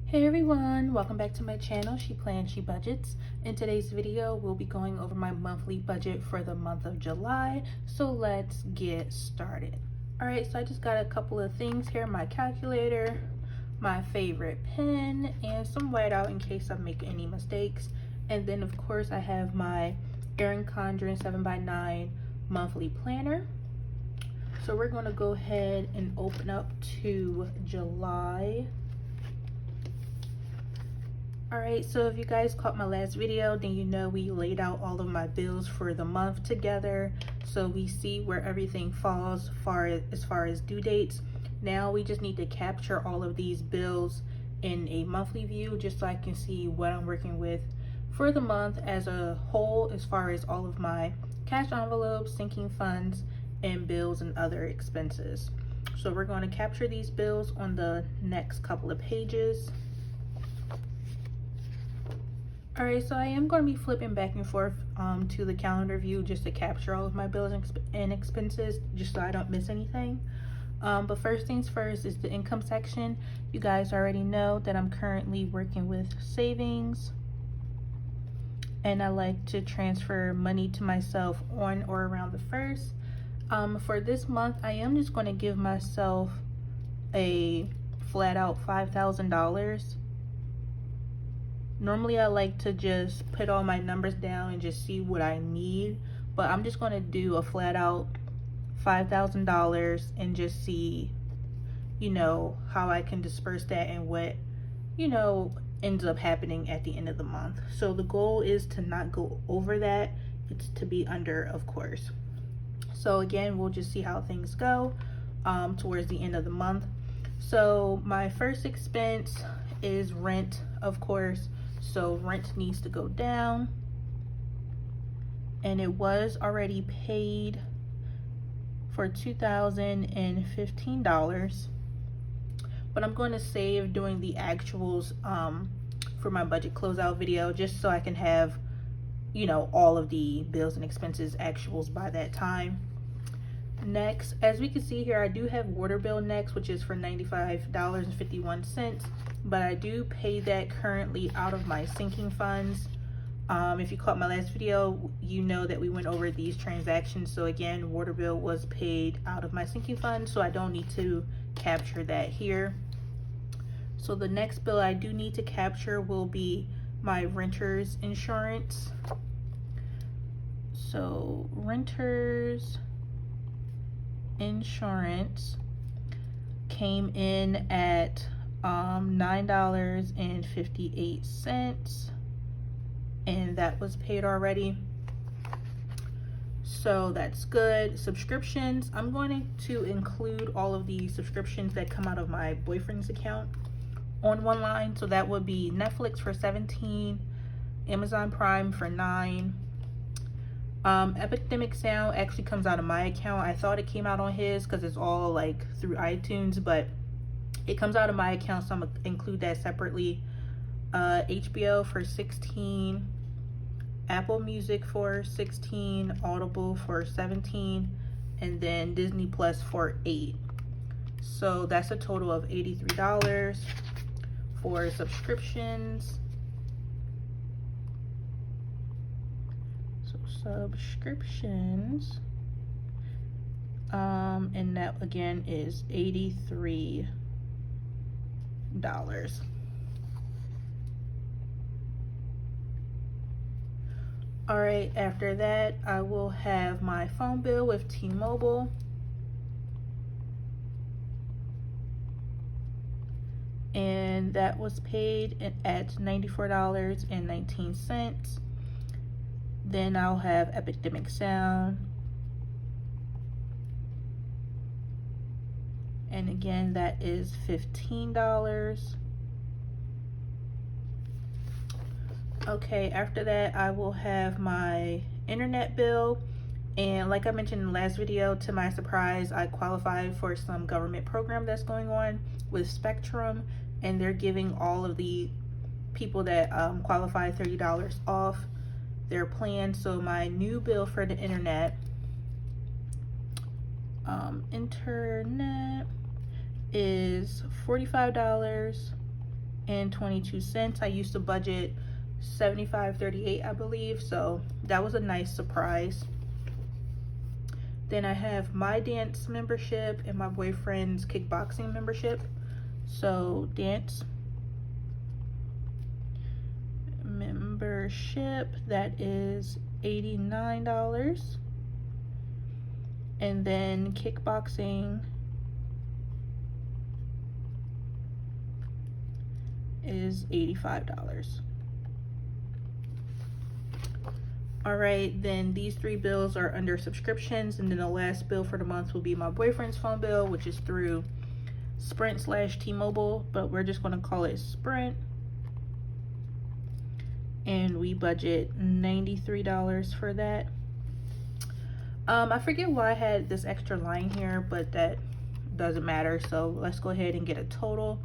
Hey everyone, welcome back to my channel, She Plans, She Budgets. In today's video, we'll be going over my monthly budget for the month of July. So let's get started. Alright, so I just got a couple of things here, my calculator, my favorite pen, and some whiteout in case I make any mistakes. And then of course I have my Erin Condren 7x9 monthly planner. So we're going to go ahead and open up to July. Alright, so if you guys caught my last video, then you know we laid out all of my bills for the month together. So we see where everything falls as far as due dates. Now we just need to capture all of these bills in a monthly view just so I can see what I'm working with for the month as a whole, as far as all of my cash envelopes, sinking funds, and bills and other expenses. So we're going to capture these bills on the next couple of pages. Alright, so I am going to be flipping back and forth to the calendar view just to capture all of my bills and expenses, just so I don't miss anything. But first things first is the income section. You guys already know that I'm currently working with savings, and I like to transfer money to myself on or around the 1st. For this month, I am just going to give myself a flat out $5,000. Normally I like to just put all my numbers down and just see what I need, but I'm just going to do a flat out $5,000 and just see, how I can disperse that and what, ends up happening at the end of the month. So the goal is to not go over that. It's to be under, of course. So again, we'll just see how things go towards the end of the month. So my first expense is rent, of course. So rent needs to go down, and it was already paid for $2,015, but I'm going to save doing the actuals for my budget closeout video, just so I can have all of the bills and expenses actuals by that time. Next, as we can see here, I do have water bill next, which is for $95.51, but I do pay that currently out of my sinking funds. If you caught my last video, you know that we went over these transactions. So again, water bill was paid out of my sinking fund, so I don't need to capture that here. So the next bill I do need to capture will be my renter's insurance. So renter's insurance came in at $9.58, and that was paid already, so that's good. Subscriptions, I'm going to include all of the subscriptions that come out of my boyfriend's account on one line. So that would be Netflix for $17, Amazon Prime for $9. Epidemic Sound actually comes out of my account. I thought it came out on his because it's all like through iTunes, but it comes out of my account, so I'm gonna include that separately. HBO for $16, Apple Music for $16, Audible for $17, and then Disney Plus for $8. So that's a total of $83 for subscriptions. Subscriptions, and that again is $83. All right, after that I will have my phone bill with T-Mobile, and that was paid at $94.19. Then I'll have Epidemic Sound, and again that is $15. Okay, after that I will have my internet bill, and like I mentioned in the last video, to my surprise I qualified for some government program that's going on with Spectrum, and they're giving all of the people that qualify $30 off their plan. So my new bill for the internet is $45 $1.22. I used to budget $75.38, I believe, so that was a nice surprise. Then I have my dance membership and my boyfriend's kickboxing membership. So dance membership, that is $89, and then kickboxing is $85. All right, then these three bills are under subscriptions, and then the last bill for the month will be my boyfriend's phone bill, which is through Sprint/T-Mobile, but we're just going to call it Sprint. And we budget $93 for that. I forget why I had this extra line here, but that doesn't matter. So let's go ahead and get a total.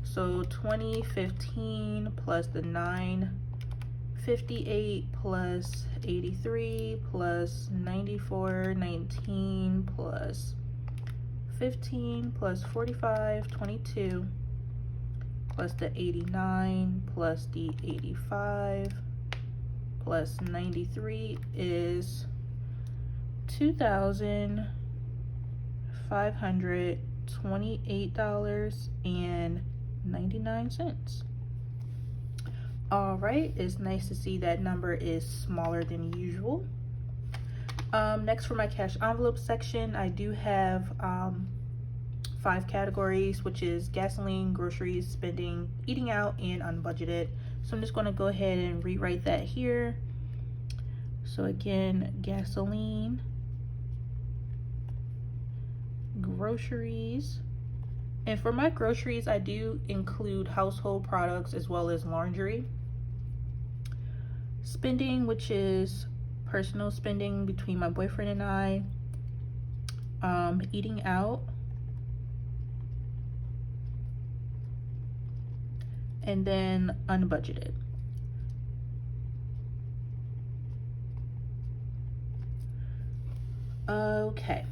So 2015 plus the 958 plus 83 plus 9419 plus 15 plus 45, 22 plus the 89 plus the 85 plus 93 is $2,528.99. All right, it's nice to see that number is smaller than usual. Next, for my cash envelope section, I do have 5 categories, which is gasoline, groceries, spending, eating out, and unbudgeted. So I'm just going to go ahead and rewrite that here. So again, gasoline, groceries, and for my groceries, I do include household products as well as laundry. Spending, which is personal spending between my boyfriend and I. Eating out, and then unbudgeted. Okay,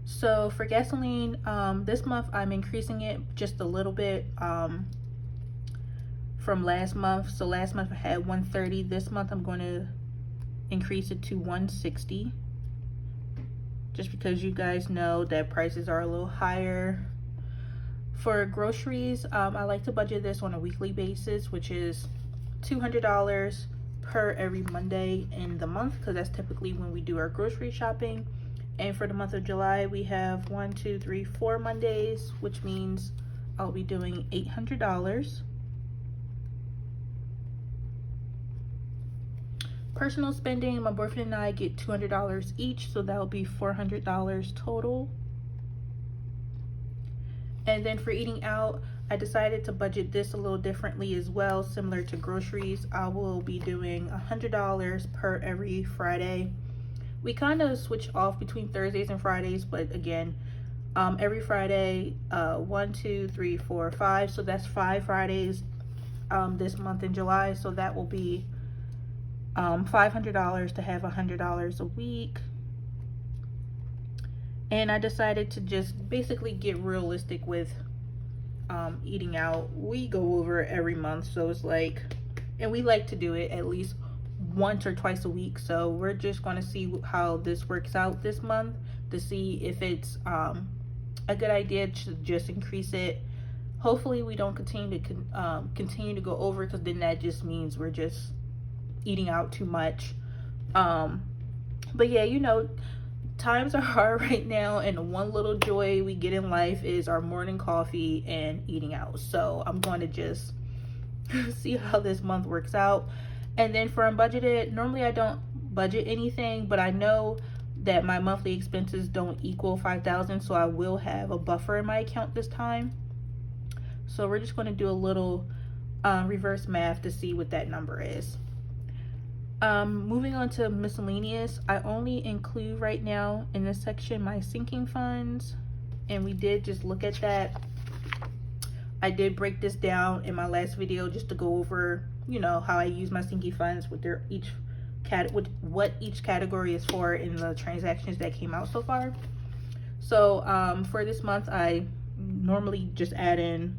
so for gasoline, this month I'm increasing it just a little bit from last month. So last month I had 130. This month I'm going to increase it to 160, just because you guys know that prices are a little higher. For groceries, I like to budget this on a weekly basis, which is $200 per every Monday in the month, because that's typically when we do our grocery shopping. And for the month of July, we have 1, 2, 3, 4 Mondays, which means I'll be doing $800. Personal spending, my boyfriend and I get $200 each, so that'll be $400 total. And then for eating out, I decided to budget this a little differently as well, similar to groceries. I will be doing $100 per every Friday. We kind of switch off between Thursdays and Fridays, but again, every Friday, 1, 2, 3, 4, 5. So that's 5 Fridays this month in July. So that will be $500 to have $100 a week. And I decided to just basically get realistic with eating out. We go over every month, so it's like, and we like to do it at least once or twice a week. So we're just going to see how this works out this month to see if it's a good idea to just increase it. Hopefully we don't continue to go over, because then that just means we're just eating out too much. But yeah, you know, times are hard right now, and one little joy we get in life is our morning coffee and eating out. So I'm going to just see how this month works out. And then for unbudgeted, normally I don't budget anything, but I know that my monthly expenses don't equal $5,000, so I will have a buffer in my account this time. So we're just going to do a little reverse math to see what that number is. Moving on to miscellaneous, I only include right now in this section my sinking funds, and we did just look at that. I did break this down in my last video just to go over, you know, how I use my sinking funds with their what each category is for in the transactions that came out so far. So for this month, I normally just add in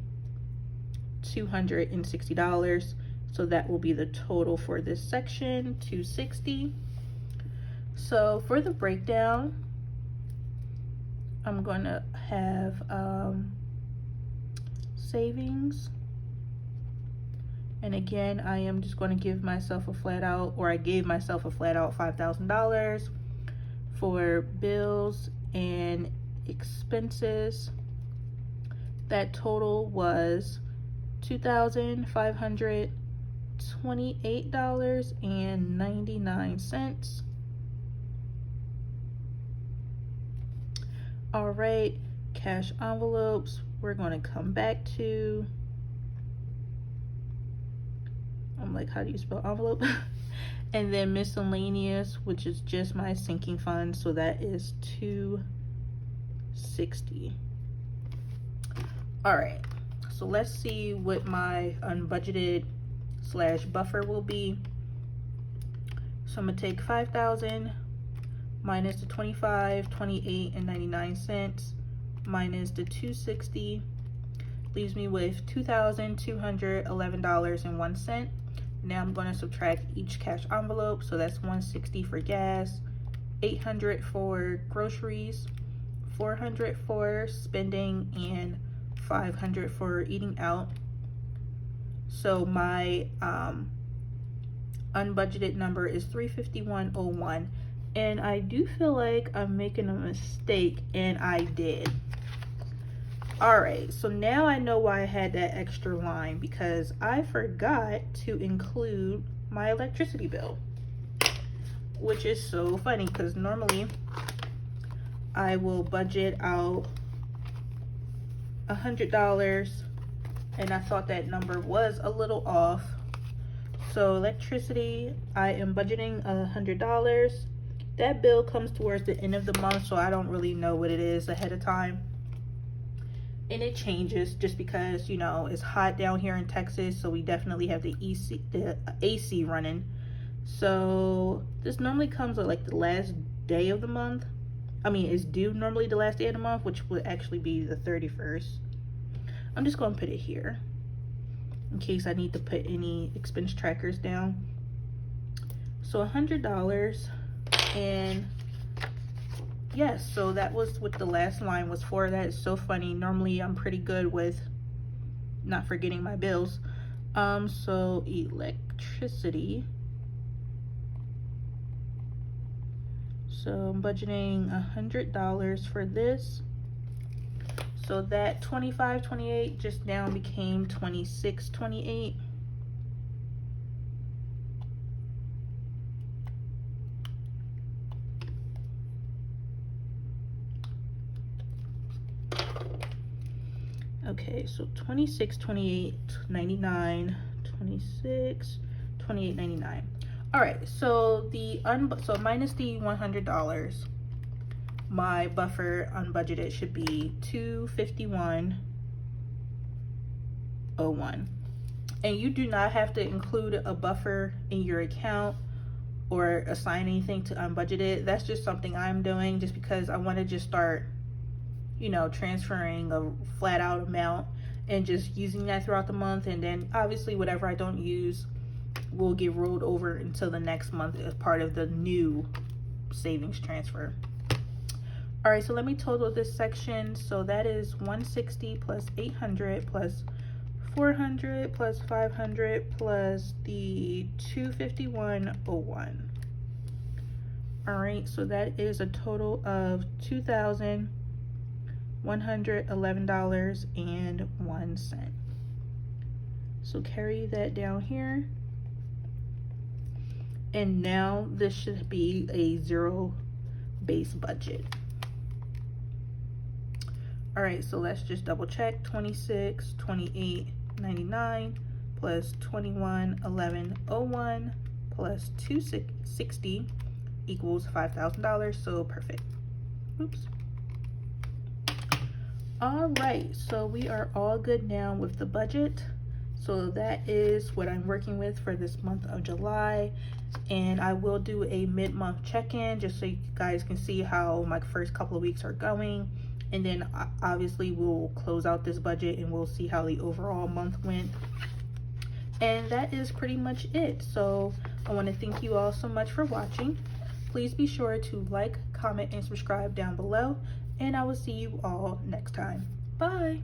$260. So that will be the total for this section, $260. So for the breakdown, I'm going to have savings. And again, I am just going to give myself a flat out, or I gave myself a flat out $5,000 for bills and expenses. That total was $2,528.99. All right, cash envelopes, we're going to come back to, I'm like, how do you spell envelope? And then miscellaneous, which is just my sinking fund, so that is $260. All right, so let's see what my unbudgeted / buffer will be. So I'm gonna take 5,000 minus the 25, 28 and 99 cents minus the 260, leaves me with $2,211.01. Now I'm going to subtract each cash envelope, so that's $160 for gas, $800 for groceries, $400 for spending, and $500 for eating out. So my unbudgeted number is $351.01, and I do feel like I'm making a mistake, and I did. All right, so now I know why I had that extra line, because I forgot to include my electricity bill, which is so funny because normally I will budget out $100, and I thought that number was a little off. So electricity, I am budgeting $100. That bill comes towards the end of the month, so I don't really know what it is ahead of time. And it changes just because, you know, it's hot down here in Texas, so we definitely have the AC running. So this normally comes at like the last day of the month. I mean, it's due normally the last day of the month, which would actually be the 31st. I'm just going to put it here in case I need to put any expense trackers down. So $100, and yes, so that was what the last line was for. That is so funny. Normally I'm pretty good with not forgetting my bills. So electricity. So I'm budgeting $100 for this. So that $25.28 just now became $26.28. Okay, so $26.28.99, $26.28.99. All right, so so minus the $100, my buffer unbudgeted should be $251.01. And you do not have to include a buffer in your account or assign anything to unbudgeted. That's just something I'm doing just because I want to just start, you know, transferring a flat out amount and just using that throughout the month. And then obviously whatever I don't use will get rolled over until the next month as part of the new savings transfer. All right, so let me total this section. So that is 160 plus 800 plus 400 plus 500 plus the 251.01. All right, so that is a total of $2,111.01. So carry that down here. And now this should be a zero base budget. All right, so let's just double check. $26.28.99 plus $21.11.01 plus $260 equals $5,000. So perfect. Oops. All right, so we are all good now with the budget. So that is what I'm working with for this month of July. And I will do a mid-month check-in just so you guys can see how my first couple of weeks are going. and then obviously we'll close out this budget and we'll see how the overall month went. And that is pretty much it. So I want to thank you all so much for watching. Please be sure to like, comment, and subscribe down below, and I will see you all next time. Bye.